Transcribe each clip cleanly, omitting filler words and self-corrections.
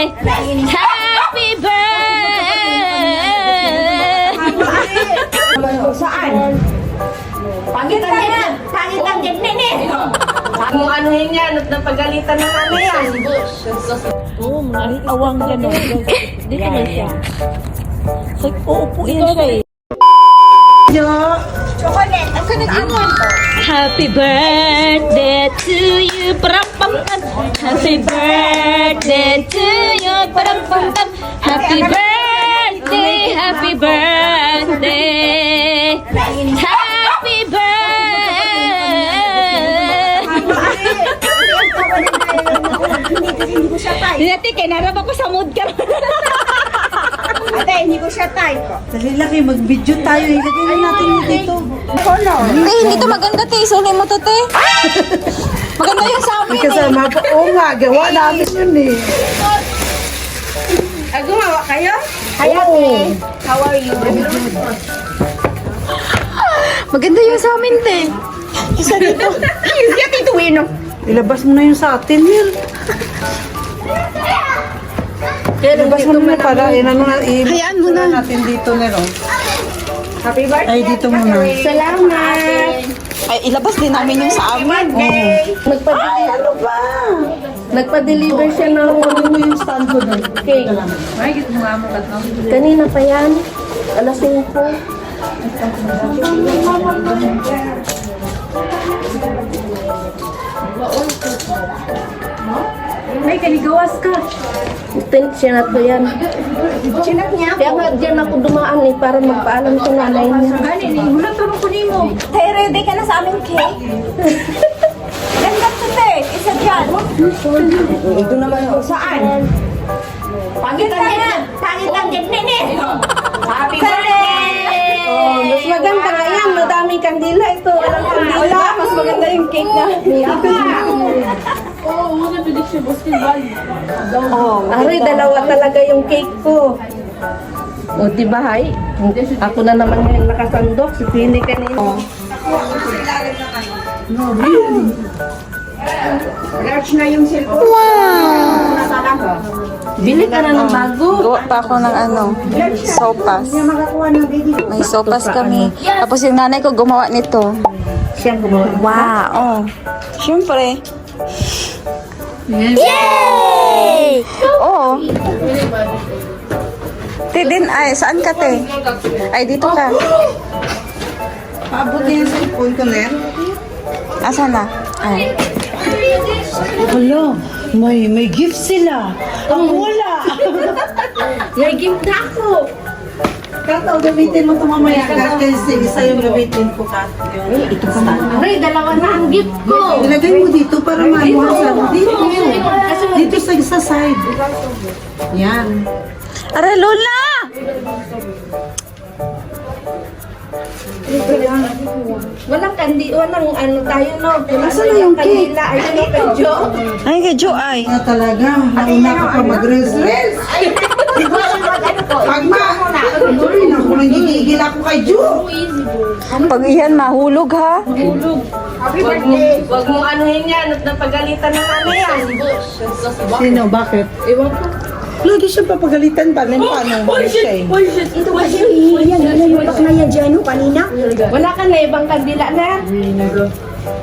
Happy birthday. Saan? Pagitan yan. Pagitan yan, nene. Ang anuhin yan at napagalitan ng ano yan. Oo, mga awang gano'n. Dito na siya. So, uupuin siya eh. Chocolate. Ang kanag-anuan ko. Happy birthday to you. Parampam-pam. Happy birthday to you. Parampam-pam. Happy birthday. Happy birthday. Happy birthday. Hindi ko siya type. Dati, kaya narap ako sa mood ka. Ate, hindi ko siya type. Dali laki, mag-video tayo. Ilagay na natin dito. Te, hindi to maganda, te. Suli mo to, te. Maganda yung sa amin, May kasama pa. Oo nga, gawa namin yun eh. Gumawa kayo? Hi, ate. How are you? Maganda yung sa amin, te. Isa dito. Isa dito, Wino. Ilabas mo na yun sa atin, Mil. Ilabas mo na para Hayaan mo na. natin dito, Nero. Happy birthday. Ay, dito muna. Salamat. Ay, ilabas din namin yung sa amin. Ano ba? Nagpa-deliver siya ng Ano mo yung stand ko doon? cake. Kanina pa yan. Alas 5. Ay, kaligawas ka. Sinat ko yan. Sinat niya ako? Kaya nga dyan ako dumaan eh, para magpaalam sa nanay niya. Ganin eh, hulang tanong ko nimo. Tay, ready ka na sa aming cake? Ganda to, Tay. Isa dyan. Ito naman kung saan. Pagitan yan. Pagitan yan, nene. Happy birthday! Oh, mas maganda nga yan. Madaming kandila ito. Walang kandila. Wala, mas maganda yung cake na. Aray, dalawa talaga yung cake ko. O, diba, hay? Ako na naman yung nakasandok. Si Pini kanina. Large na yung cellphone. Wow! Bili ka na ng bago. Gawa pa ako ng sopas. May sopas kami. Tapos yung nanay ko gumawa nito. Siyang gumawa. Wow! Siyempre. Yay! Oo. Te, din, ay, saan ka, te? Ay, dito ka. Paabot niya yung cellphone ko, Ner. Asan na? Ay. Hala, may gift sila. Ang wala. May gift na ako. Kato, gamitin mo ito mamaya. Kasi isa yung gamitin ko, Kat. Ito pa na. Aray, dalawa na ang gift ko. Ilagay mo dito para manuha sa dito. Dito sa side. Yan. Ara, Lola! Walang walang ano tayo, no? Asan na yung cake? Kandila, ay ano kay Jo? Ay, kay Jo, ay. Nga talaga, nauna ka pa mag-reels. Pagma! Sorry, naku, nanggigigil ako kay Ju. Pag iyan, mahulog, ha? Happy birthday. Huwag mong anuhin yan at napagalitan ng ano yan. Sino? Bakit? Ewan ko. Lagi siya papagalitan pa. Paano? Siya eh. Ito kasi, yan yung bakla yan dyan, no, kanina. Wala ka na ibang kandila na.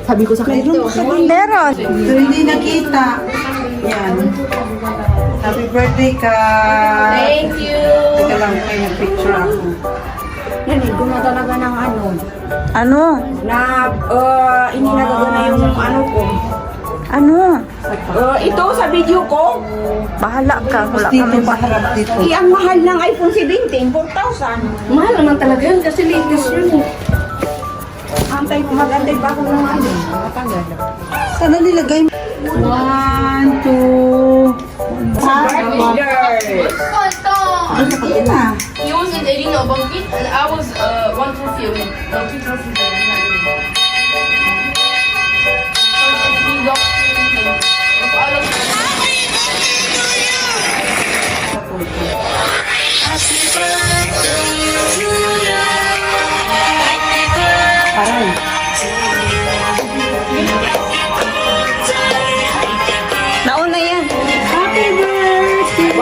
Sabi ko sa kanya. Meron. So, hindi nakita. Yan. Happy birthday ka. Thank you. Teka lang, kayo nag-picture ako. Yan, guna talaga ng ano. Ano? Na, ininagawa na yung ano ko. Ano? Ito sa video ko, Bahala ka. Wala Dito kami sa harap dito. ang mahal ng iPhone 17, 4,000. Mahal naman talaga yun kasi latest yun. Mag-antay pa ako ng ano, matagal. Sana nilagay mo. 1, 2. Ano ka yun ah? He was in Irina Bangkit and I was one trophy away. No, two trophies away. Parang. Nauna yan. Happy birthday.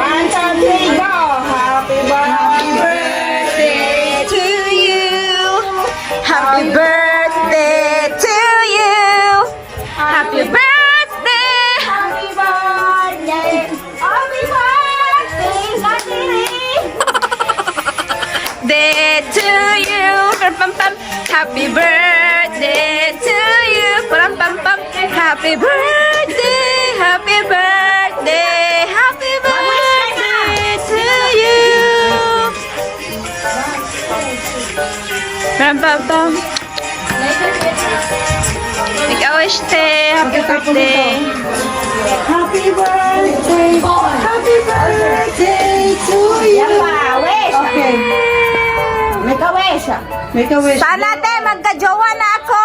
Param pam pam. Happy birthday to you. Param pam pam. Happy birthday. Happy birthday. Happy birthday to you. Param pam pam. Make-a-wish, te. Happy birthday. Happy birthday! Happy birthday to you! Okay. Make a wish. Make a wish. Sana, te, magka-jowa na ako.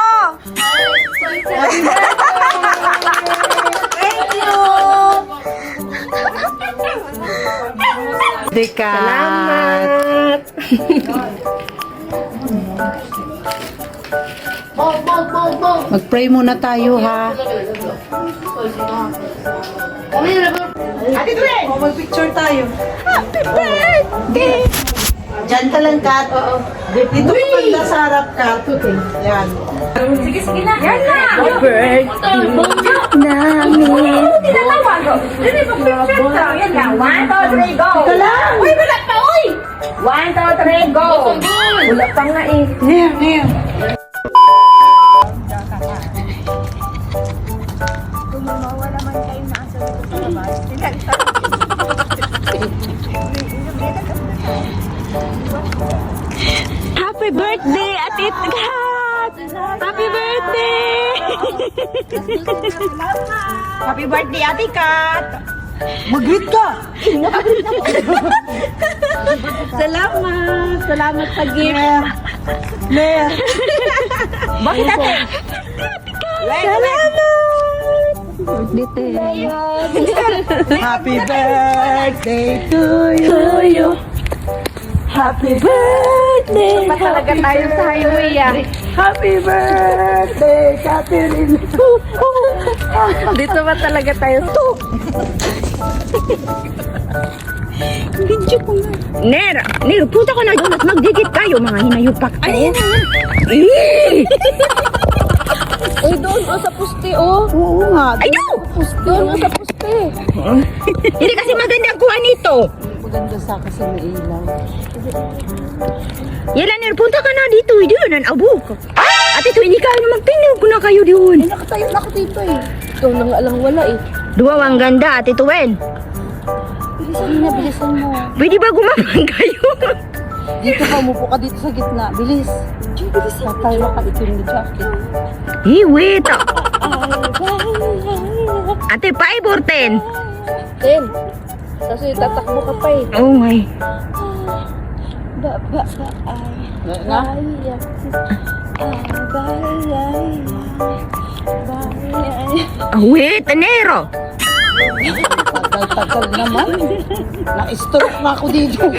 Dika. Salamat. Mag-pray muna tayo, ha? Mag-picture tayo. Happy birthday. Diyan ka lang, Kat. Oo. Dito ka banda sa harap, Kat. Yan. Happy birthday namin. Uy, wala pa, uy. 1, 2, 3, go. Wala pa nga eh. Near, near. Happy birthday, Ate Kat! Happy birthday! Happy birthday, Ate Kat! Mag-greet ka. Salamat. Salamat sa gift. Near. Bakit, Ate? Happy birthday to you. Happy birthday! Pa talaga tayo sa highway, ah. Happy birthday, Catherine. Dito ba talaga tayo? Video ko nga. Ner, punta ka na doon at magdikit kayo, mga hinayupak ko. Ay, Uy, doon o sa puste, oh. Oo nga. Ay, no! Doon o sa puste. Hindi kasi maganda ang kuha nito. Maganda sa kasi may ilaw. Yala, Ner, punta ka na dito. Doon, ang abok. At ito, hindi kayo na magtingin ko na kayo doon. Nakatayo na ako dito eh. Ikaw na nga lang wala eh. Duwa ang ganda, Ate Tuwen. Bilisan na, bilisan mo. Pwede ba gumamang kayo? Dito ka, umupo ka dito sa gitna. Bilis. Bilis. Tayo ka itim ni jacket. Hey, wait. Ate, 5 or 10? 10. Kasi tatakbo ka pa eh. Oh my. Na? Wait, Nero. Tagal naman. Na-stroke na ako dito.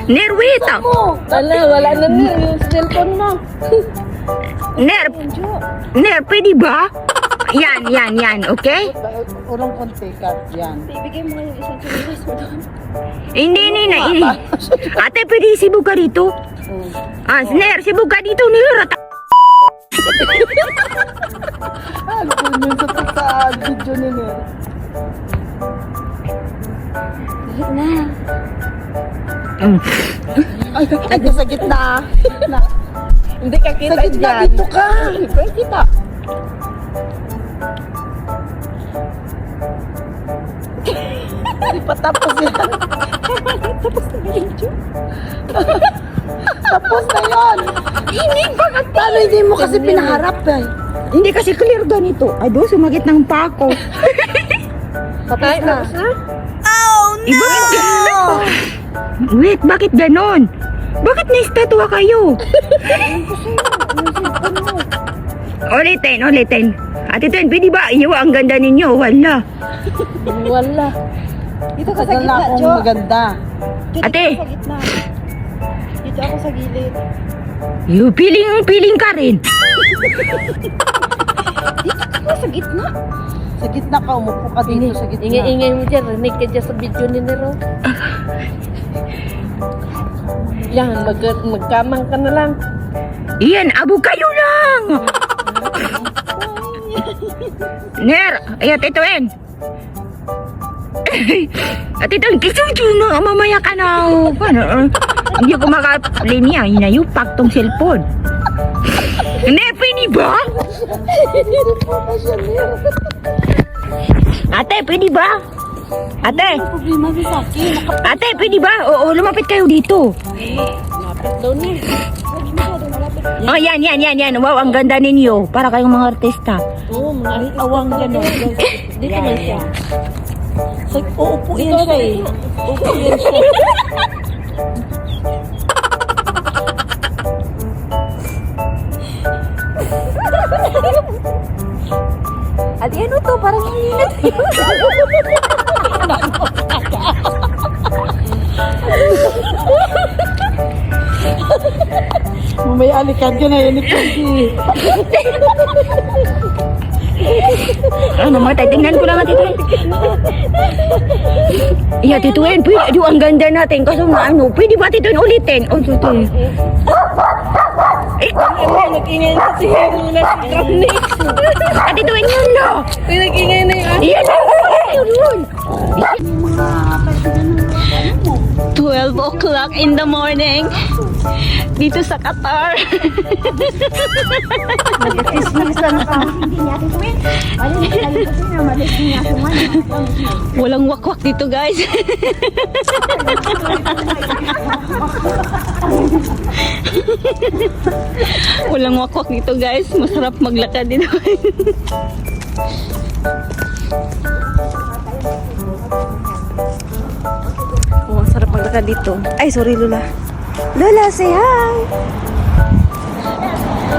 Ner, wait. Wala na yung cellphone mo. Ner, pwede ba? Yan, okay? Urong konti, Kat. Yan. Ibigay mo nga yung isang chinelas mo doon. Hindi. Ate, pwede sibog ka dito? Ner, sibog ka dito, Ner. Ano po yun sa video ni Ner? Ay, sa gitna. Hindi ka kita Sa gitna, dyan. dito ka. Pwede kita. Hindi pa tapos yan. Tapos na yan. Hindi ba ka? Paano hindi mo kasi pinaharap eh? Hindi kasi clear ganito. Ay, doon, sumagit ng pako. Tapos na. Iba Wait, bakit ganon? Bakit na-estatwa kayo? Ulitin. Ate Ten, pwede ba? Iwa, ang ganda ninyo. Wala. Wala. Dito ka sa Tagal na gitna, akong Jo. maganda. Ate. Dito sa gitna. Dito ako sa gilid. You, piling ka rin. Dito ka sa gitna. Sa gitna ka, umupo ka dito sa gitna. Ingay-ingay mo dyan. Rinig ka dyan sa video ni Nero. Yan, magkamang ka na lang. Iyan, abo kayo lang. Ner, ay Ate Tuen. Ate Tuen, kisujo na. Mamaya ka na. Hindi ko maka-play niya. Inayupak tong cellphone. Hindi, pwede ba? Ate, pwede ba? Ate, Problema sa akin. ate, pwede ba? Oo, lumapit kayo dito. Nakapit daw niya. Oh, yan. Wow, ang ganda ninyo. Para kayong mga artista. Oo, mga awang gano'n. Dito na siya. So, uupuin siya eh. Uupuin siya. Ate, ano to? Parang hininat. Mamaya alikan ka na yan. Ano, matay, tingnan ko lang, Tito. Iya, Tito, pwede. Ang ganda natin. Kaso na, ano, pwede ba, Tito, ulitin? Oh, Tito. Nag-ingay na si Luna si Tramnix. Tito, yun na. Nag-ingay na yung Iyan na. Yun. 12 o'clock in the morning dito sa Qatar. Walang wakwak dito, guys. Walang wakwak dito, guys. Masarap maglakad dito. Oh, sarap maglakad dito. Ay, sorry, Lola. Lola, say hi!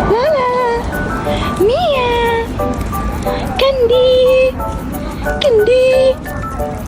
Lola! Mia! Candy! Candy!